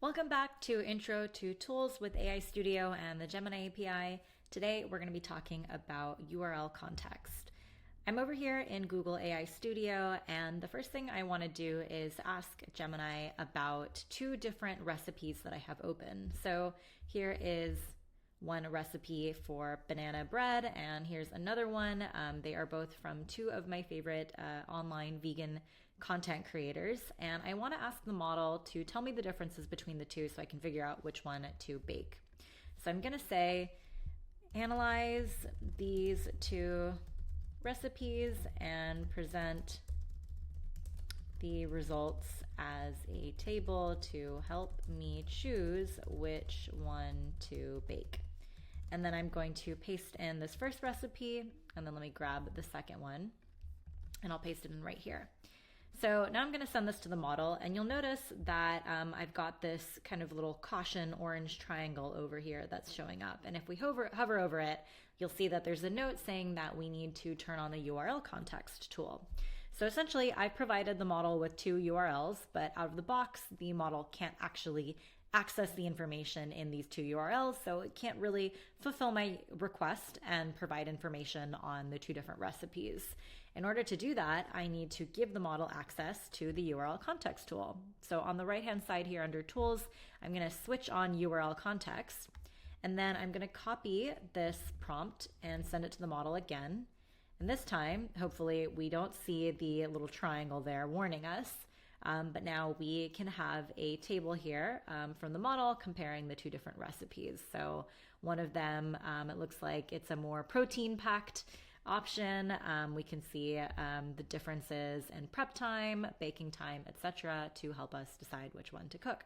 Welcome back to Intro to Tools with AI Studio and the Gemini API. Today we're going to be talking about URL context. I'm over here in Google AI Studio, and the first thing I want to do is ask Gemini about two different recipes that I have open. So here is one recipe for banana bread, and here's another one. They are both from two of my favorite online vegan content creators, and I want to ask the model to tell me the differences between the two so I can figure out which one to bake. So I'm going to say, analyze these two recipes and present the results as a table to help me choose which one to bake. And then I'm going to paste in this first recipe, and then let me grab the second one, and I'll paste it in right here. So now I'm going to send this to the model, and you'll notice that I've got this kind of little caution orange triangle over here that's showing up. And if we hover over it, you'll see that there's a note saying that we need to turn on the URL context tool. So essentially, I've provided the model with two URLs, but out of the box, the model can't actually access the information in these two URLs, so it can't really fulfill my request and provide information on the two different recipes. In order to do that, I need to give the model access to the URL context tool. So on the right-hand side here under Tools, I'm going to switch on URL context, and then I'm going to copy this prompt and send it to the model again. And this time, hopefully, we don't see the little triangle there warning us. But now we can have a table here from the model comparing the two different recipes. So one of them, it looks like it's a more protein-packed option. We can see the differences in prep time, baking time, etc. to help us decide which one to cook.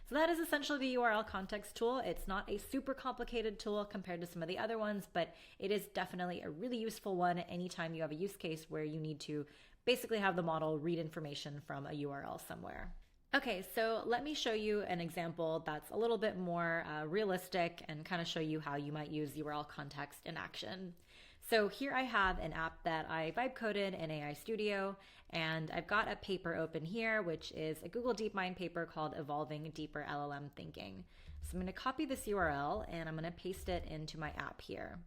So that is essentially the URL context tool. It's not a super complicated tool compared to some of the other ones, but it is definitely a really useful one anytime you have a use case where you need to basically have the model read information from a URL somewhere. Okay, so let me show you an example that's a little bit more realistic and kind of show you how you might use URL context in action. So here I have an app that I vibe coded in AI Studio, and I've got a paper open here, which is a Google DeepMind paper called Evolving Deeper LLM Thinking. So I'm going to copy this URL and I'm going to paste it into my app here.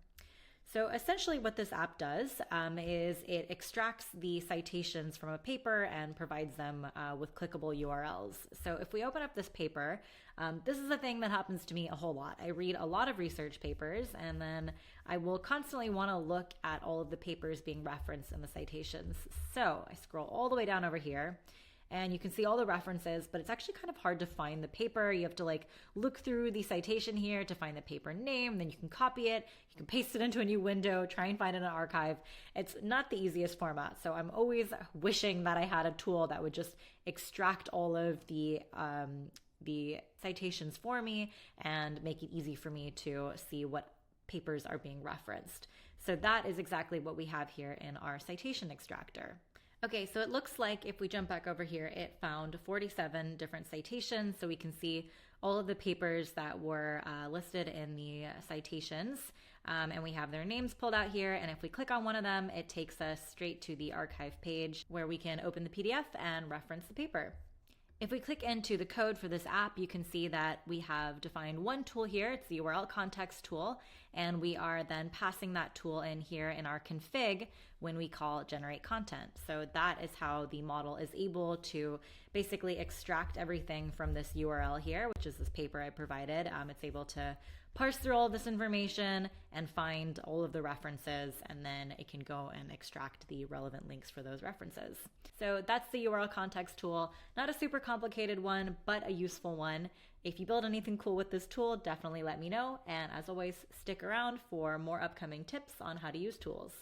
So essentially what this app does is it extracts the citations from a paper and provides them with clickable URLs. So if we open up this paper, this is a thing that happens to me a whole lot. I read a lot of research papers, and then I will constantly want to look at all of the papers being referenced in the citations. So I scroll all the way down over here, and you can see all the references, but it's actually kind of hard to find the paper. You have to look through the citation here to find the paper name, then you can copy it, you can paste it into a new window, try and find it in an archive. It's not the easiest format. So I'm always wishing that I had a tool that would just extract all of the citations for me and make it easy for me to see what papers are being referenced. So that is exactly what we have here in our citation extractor. Okay, so it looks like if we jump back over here, it found 47 different citations. So we can see all of the papers that were listed in the citations, and we have their names pulled out here. And if we click on one of them, it takes us straight to the archive page where we can open the PDF and reference the paper. If we click into the code for this app, you can see that we have defined one tool here. It's the URL context tool, and we are then passing that tool in here in our config when we call generate content. So that is how the model is able to basically extract everything from this URL here, which is this paper I provided. It's able to parse through all of this information and find all of the references, and then it can go and extract the relevant links for those references. So that's the URL context tool. Not a super complicated one, but a useful one. If you build anything cool with this tool, definitely let me know. And as always, stick around for more upcoming tips on how to use tools.